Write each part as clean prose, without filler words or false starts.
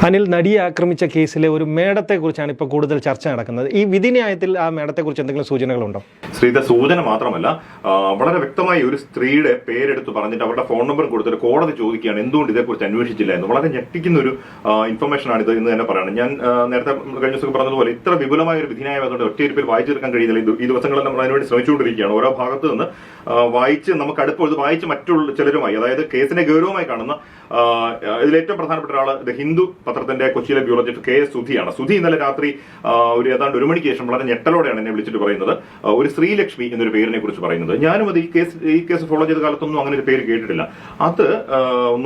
അനിൽ നടിയെ ആക്രമിച്ച കേസിലെ ഒരു മേഡത്തെക്കുറിച്ചാണ് ഇപ്പോൾ കൂടുതൽ ചർച്ച നടക്കുന്നത്. ഈ വിധിന്യായത്തിൽ ആ മേഡത്തെക്കുറിച്ച് എന്തെങ്കിലും സൂചനകളുണ്ടോ? ശ്രീധ, സൂചന മാത്രമല്ല, വളരെ വ്യക്തമായി ഒരു സ്ത്രീയുടെ പേരെടുത്ത് പറഞ്ഞിട്ട് അവരുടെ ഫോൺ നമ്പർ കൊടുത്തിട്ട് കോടതി ചോദിക്കുകയാണ് എന്തുകൊണ്ട് ഇതേക്കുറിച്ച് അന്വേഷിച്ചില്ല എന്ന്. വളരെ ഞെട്ടിക്കുന്ന ഒരു ഇൻഫർമേഷൻ ആണ് ഇത് എന്ന് തന്നെ പറയണം. ഞാൻ നേരത്തെ കഴിഞ്ഞ ദിവസം പറഞ്ഞതുപോലെ ഇത്ര വിപുലമായ ഒരു വിധിന്യായം അതുകൊണ്ട് ഒറ്റയിരിപ്പിൽ വായിച്ചു തീർക്കാൻ കഴിയുന്നില്ല. ഈ ദിവസങ്ങളെല്ലാം നമ്മൾ അതിനുവേണ്ടി ശ്രമിച്ചുകൊണ്ടിരിക്കുകയാണ്. ഓരോ ഭാഗത്ത് നിന്ന് വായിച്ച് നമുക്ക് അടുപ്പോൾ വായിച്ച് മറ്റുള്ള ചിലരുമായി, അതായത് കേസിനെ ഗൗരവമായി കാണുന്ന ഇതിലേറ്റവും പ്രധാനപ്പെട്ട ഒരാൾ ദ ഹിന്ദു പത്രത്തിന്റെ കൊച്ചിയിലെ ബ്യൂറോ ചീഫ് KS സുധിയാണ്. സുധി ഇന്നലെ രാത്രി ഒരു ഏതാണ്ട് 1 മണിക്ക് ശേഷം വളരെ ഞെട്ടലോടെയാണ് എന്നെ വിളിച്ചിട്ട് പറയുന്നത് ഒരു ശ്രീലക്ഷ്മി എന്നൊരു പേരിനെ കുറിച്ച് പറയുന്നത്. ഞാനും അത് ഈ കേസ് ഫോളോ ചെയ്ത കാലത്തൊന്നും അങ്ങനെ ഒരു പേര് കേട്ടിട്ടില്ല. അത്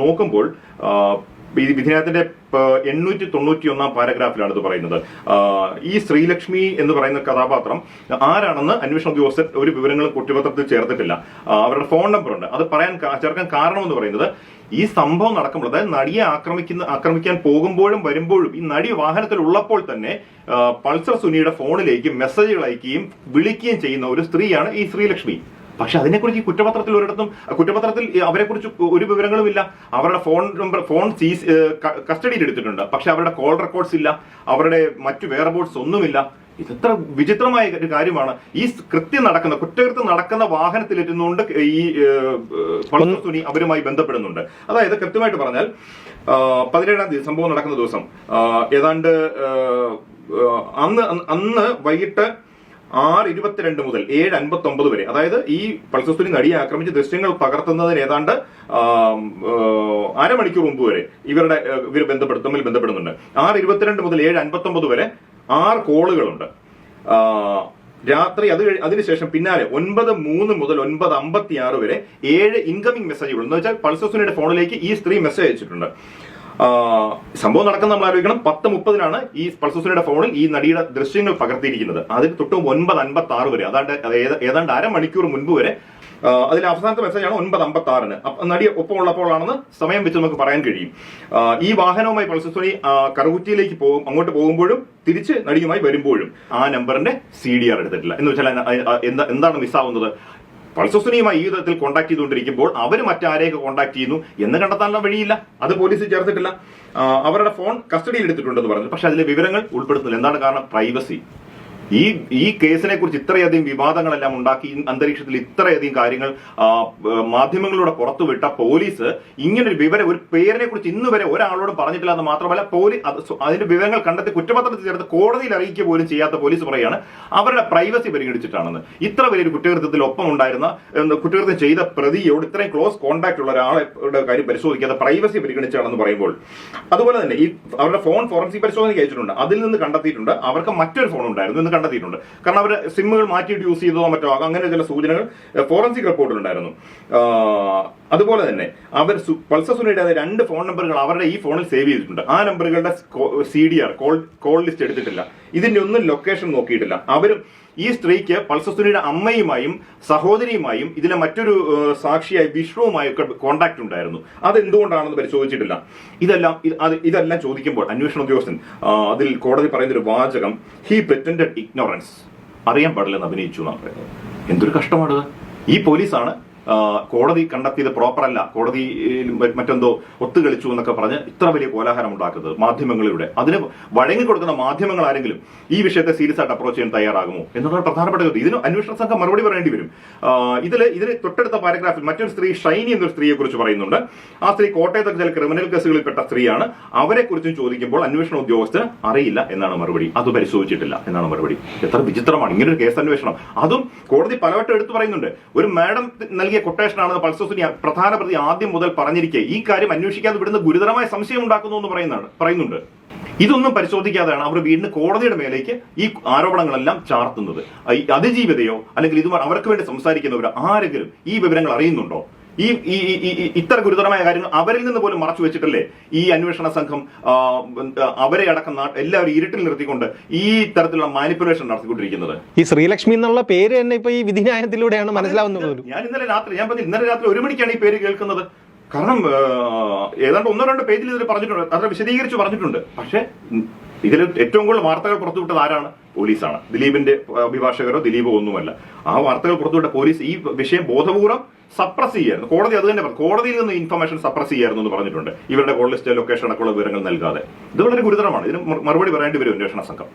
നോക്കുമ്പോൾ ഈ വിധിന്യായത്തിന്റെ 891 പാരഗ്രാഫിലാണ് ഇത് പറയുന്നത്. ഈ ശ്രീലക്ഷ്മി എന്ന് പറയുന്ന കഥാപാത്രം ആരാണെന്ന് അന്വേഷണ ഉദ്യോഗസ്ഥർ ഒരു വിവരങ്ങളും കുറ്റപത്രത്തിൽ ചേർത്തിട്ടില്ല. അവരുടെ ഫോൺ നമ്പർ ഉണ്ട്. അത് ചേർക്കാൻ കാരണമെന്ന് പറയുന്നത് ഈ സംഭവം നടക്കുമ്പോൾ, അതായത് നടിയെ ആക്രമിക്കാൻ പോകുമ്പോഴും വരുമ്പോഴും ഈ നടി വാഹനത്തിൽ ഉള്ളപ്പോൾ തന്നെ പൾസർ സുനിയുടെ ഫോണിലേക്ക് മെസ്സേജുകൾ അയക്കുകയും വിളിക്കുകയും ചെയ്യുന്ന ഒരു സ്ത്രീയാണ് ഈ ശ്രീലക്ഷ്മി. പക്ഷെ അതിനെക്കുറിച്ച് ഈ കുറ്റപത്രത്തിൽ അവരെക്കുറിച്ച് ഒരു വിവരങ്ങളും ഇല്ല. അവരുടെ ഫോൺ കസ്റ്റഡിയിൽ എടുത്തിട്ടുണ്ട്, പക്ഷെ അവരുടെ കോൾ റെക്കോർഡ്സ് ഇല്ല, അവരുടെ മറ്റു വെയറബിൾസ് ഒന്നുമില്ല. ഇതെത്ര വിചിത്രമായ ഒരു കാര്യമാണ്. ഈ കുറ്റകൃത്യം നടക്കുന്ന വാഹനത്തിലിരുന്നുകൊണ്ട് ഈ പൾസർ സുനി അവരുമായി ബന്ധപ്പെടുന്നുണ്ട്. അതായത് കൃത്യമായിട്ട് പറഞ്ഞാൽ 17-ാം തീയതി സംഭവം നടക്കുന്ന ദിവസം ഏതാണ്ട് അന്ന് വൈകിട്ട് 6:22 മുതൽ 7:59 വരെ, അതായത് ഈ പൾസർ സുനി നടിയെ ആക്രമിച്ച് ദൃശ്യങ്ങൾ പകർത്തുന്നതിന് ഏതാണ്ട് അരമണിക്കൂർ മുമ്പ് വരെ ഇവർ തമ്മിൽ ബന്ധപ്പെടുന്നുണ്ട്. 6:22 മുതൽ 7:59 വരെ 6 കോളുകളുണ്ട്. രാത്രി അതിനുശേഷം പിന്നാലെ 9:03 മുതൽ 9:56 വരെ 7 ഇൻകമിംഗ് മെസ്സേജുകൾ. എന്ന് വെച്ചാൽ പൾസർ സുനിയുടെ ഫോണിലേക്ക് ഈ സ്ത്രീ മെസ്സേജ് അയച്ചിട്ടുണ്ട്. സംഭവം നടക്കുന്ന നമ്മൾ ആലോചിക്കണം, 10:30 ഈ പൾസർ സുനിയുടെ ഫോണിൽ ഈ നടിയുടെ ദൃശ്യങ്ങൾ പകർത്തിയിരിക്കുന്നത്. അതിന് തൊട്ട് 9:56 വരെ, ഏതാണ്ട് അരമണിക്കൂർ മുൻപ് വരെ. അതിലെ അവസാനത്തെ മെസ്സേജാണ് 9:56. നടി ഒപ്പം ഉള്ളപ്പോഴാണെന്ന് സമയം വെച്ച് നമുക്ക് പറയാൻ കഴിയും. ഈ വാഹനവുമായി പൾസർ സുനി കറുകുറ്റിയിലേക്ക് അങ്ങോട്ട് പോകുമ്പോഴും തിരിച്ച് നടിയുമായി വരുമ്പോഴും ആ നമ്പറിന്റെ CDR എടുത്തിട്ടില്ല. എന്ന് വെച്ചാൽ എന്താണ് മിസ്സാവുന്നത്? പൾസർ സുനിയുമായി ഈ വിധത്തിൽ കോൺടാക്ട് ചെയ്തുകൊണ്ടിരിക്കുമ്പോൾ അവർ മറ്റാരെയൊക്കെ കോൺടാക്ട് ചെയ്യുന്നു എന്ന് കണ്ടെത്താനുള്ള വഴിയില്ല. അത് പോലീസ് ചേർത്തിട്ടില്ല. അവരുടെ ഫോൺ കസ്റ്റഡിയിൽ എടുത്തിട്ടുണ്ടെന്ന് പറഞ്ഞു, പക്ഷെ അതിലെ വിവരങ്ങൾ ഉൾപ്പെടുത്തുന്നില്ല. എന്താണ് കാരണം? പ്രൈവസി. ഈ കേസിനെ കുറിച്ച് ഇത്രയധികം വിവാദങ്ങളെല്ലാം ഉണ്ടാക്കി അന്തരീക്ഷത്തിൽ ഇത്രയധികം കാര്യങ്ങൾ മാധ്യമങ്ങളിലൂടെ പുറത്തുവിട്ട പോലീസ് ഇങ്ങനൊരു വിവരം, ഒരു പേരിനെ കുറിച്ച് ഇന്ന് വരെ ഒരാളോടും പറഞ്ഞിട്ടില്ല എന്ന് മാത്രമല്ല, അതിന്റെ വിവരങ്ങൾ കണ്ടെത്തി കുറ്റപത്രത്തിൽ ചേർത്ത് കോടതിയിൽ അറിയിക്കുക പോലും ചെയ്യാത്ത പോലീസ് പറയുകയാണ് അവരുടെ പ്രൈവസി പരിഗണിച്ചിട്ടാണെന്ന്. ഇത്ര വലിയൊരു കുറ്റകൃത്യത്തിൽ ഒപ്പം ഉണ്ടായിരുന്ന, കുറ്റകൃത്യം ചെയ്ത പ്രതിയോട് ഇത്രയും ക്ലോസ് കോൺടാക്ട് ഉള്ള ഒരാളുടെ കാര്യം പരിശോധിക്കാതെ പ്രൈവസി പരിഗണിച്ചാണെന്ന് പറയുമ്പോൾ, അതുപോലെ തന്നെ ഈ അവരുടെ ഫോൺ ഫോറൻസിക് പരിശോധനയ്ക്ക് അയച്ചിട്ടുണ്ട്. അതിൽ നിന്ന് കണ്ടെത്തിയിട്ടുണ്ട് അവർക്ക് മറ്റൊരു ഫോൺ ഉണ്ടായിരുന്നു എന്ന് കണ്ടെത്തിയിട്ടുണ്ട്. കാരണം അവർ സിമ്മുകൾ മാറ്റിയിട്ട് യൂസ് ചെയ്തതോ മറ്റോ ആകാം, അങ്ങനെ ചില സൂചനകൾ ഫോറൻസിക് റിപ്പോർട്ടിലുണ്ടായിരുന്നു. അതുപോലെ തന്നെ അവർ പൾസർ സുനിയുടെ 2 ഫോൺ നമ്പറുകൾ അവരുടെ ഈ ഫോണിൽ സേവ് ചെയ്തിട്ടുണ്ട്. ആ നമ്പറുകളുടെ CDR കോൾ ലിസ്റ്റ് എടുത്തിട്ടില്ല. ഇതിന്റെ ഒന്നും ലൊക്കേഷൻ നോക്കിയിട്ടില്ല. അവരും ഈ സ്ത്രീക്ക് പൾസർ സുനിയുടെ അമ്മയുമായും സഹോദരിയുമായും ഇതിലെ മറ്റൊരു സാക്ഷിയായ വിഷ്ണുവുമായൊക്കെ കോൺടാക്ട് ഉണ്ടായിരുന്നു. അതെന്തുകൊണ്ടാണെന്ന് പരിശോധിച്ചിട്ടില്ല. ഇതെല്ലാം ചോദിക്കുമ്പോൾ അന്വേഷണ ഉദ്യോഗസ്ഥൻ അതിൽ കോടതി പറയുന്ന ഒരു വാചകം, ഹി പ്രിറ്റൻഡഡ് ഇഗ്നോറൻസ്, അറിയാൻ പാടില്ലെന്ന് അഭിനയിച്ചു എന്നാണ് പറയുന്നത്. എന്തൊരു കഷ്ടമാണത്. ഈ പോലീസാണ് കോടതി കണ്ടെത്തിയത് പ്രോപ്പർ അല്ല, കോടതി മറ്റെന്തോ ഒത്തുകളിച്ചു എന്നൊക്കെ പറഞ്ഞ് ഇത്ര വലിയ കോലാഹലം ഉണ്ടാക്കുന്നത് മാധ്യമങ്ങളിലൂടെ. അതിന് വഴങ്ങിക്കൊടുക്കുന്ന മാധ്യമങ്ങൾ ആരെങ്കിലും ഈ വിഷയത്തെ സീരിയസ് ആയിട്ട് അപ്രോച്ച് ചെയ്യാൻ തയ്യാറാകുമോ എന്നുള്ളത് പ്രധാനപ്പെട്ട ചോദ്യം. ഇതിന് അന്വേഷണ സംഘം മറുപടി പറയേണ്ടി വരും. ഇതിന് തൊട്ടടുത്ത പാരഗ്രാഫിൽ മറ്റൊരു സ്ത്രീ ഷൈനി എന്നൊരു സ്ത്രീയെ കുറിച്ച് പറയുന്നുണ്ട്. ആ സ്ത്രീ കോട്ടയത്തൊക്കെ ചില ക്രിമിനൽ കേസുകളിൽപ്പെട്ട സ്ത്രീയാണ്. അവരെ കുറിച്ചും ചോദിക്കുമ്പോൾ അന്വേഷണ ഉദ്യോഗസ്ഥന് അറിയില്ല എന്നാണ് മറുപടി. അത് പരിശോധിച്ചിട്ടില്ല എന്നാണ് മറുപടി. എത്ര വിചിത്രമാണ് ഇങ്ങനൊരു കേസ് അന്വേഷണം. അതും കോടതി പലവട്ടം എടുത്തു പറയുന്നുണ്ട്. ഒരു മാഡം കൊട്ടേഷൻ ആണെന്ന് പൾസർ സുനി പ്രധാന പ്രതി ആദ്യം മുതൽ പറഞ്ഞിരിക്കെ ഈ കാര്യം അന്വേഷിക്കാതെ വിടുന്ന ഗുരുതരമായ സംശയം ഉണ്ടാക്കുന്നു എന്ന് പറയുന്നുണ്ട്. ഇതൊന്നും പരിശോധിക്കാതെയാണ് അവർ വീണ്ടും കോടതിയുടെ മേലേക്ക് ഈ ആരോപണങ്ങളെല്ലാം ചാർത്തുന്നത്. അതിജീവിതയോ അല്ലെങ്കിൽ അവർക്ക് വേണ്ടി സംസാരിക്കുന്നവരോ ആരെങ്കിലും ഈ വിവരങ്ങൾ അറിയുന്നുണ്ടോ? ഇത്ര ഗുരുതരമായ കാര്യങ്ങൾ അവരിൽ നിന്ന് പോലും മറച്ചു വെച്ചിട്ടല്ലേ ഈ അന്വേഷണ സംഘം അവരെ അടക്കം എല്ലാവരും ഇരുട്ടിൽ നിർത്തിക്കൊണ്ട് ഈ തരത്തിലുള്ള മാനിപ്പുലേഷൻ നടത്തിക്കൊണ്ടിരിക്കുന്നത്? ഈ ശ്രീലക്ഷ്മി എന്നുള്ള പേര് തന്നെ ഇപ്പൊ ഈ വിധിന്യായത്തിലൂടെയാണ് മനസ്സിലാവുന്നത്. ഞാൻ ഇന്നലെ രാത്രി 1 മണിക്കാണ് ഈ പേര് കേൾക്കുന്നത്. കാരണം ഏതാണ്ട് 1-2 പേജിൽ ഇതിൽ പറഞ്ഞിട്ടുണ്ട്, അത് വിശദീകരിച്ച് പറഞ്ഞിട്ടുണ്ട്. പക്ഷെ ഇതിൽ ഏറ്റവും കൂടുതൽ വാർത്തകൾ പുറത്തുവിട്ടത് ആരാണ്? പോലീസാണ്. ദിലീപിന്റെ അഭിഭാഷകരോ ദിലീപോ ഒന്നുമല്ല. ആ വാർത്തകൾ പുറത്തുവിട്ട പോലീസ് ഈ വിഷയം ബോധപൂർവ്വം സപ്രസ് ചെയ്യായിരുന്നു. കോടതി അത് തന്നെ പറഞ്ഞു. കോടതിയിൽ നിന്ന് ഇൻഫർമേഷൻ സപ്രസ് ചെയ്യായിരുന്നു എന്ന് പറഞ്ഞിട്ടുണ്ട്. ഇവരുടെ കോൾ ലിസ്റ്റ്, ലൊക്കേഷൻ അടക്കമുള്ള വിവരങ്ങൾ നൽകാതെ. ഇത് വളരെ ഗുരുതരമാണ്. ഇതിന് മറുപടി പറയേണ്ടി വരും അന്വേഷണ സംഘം.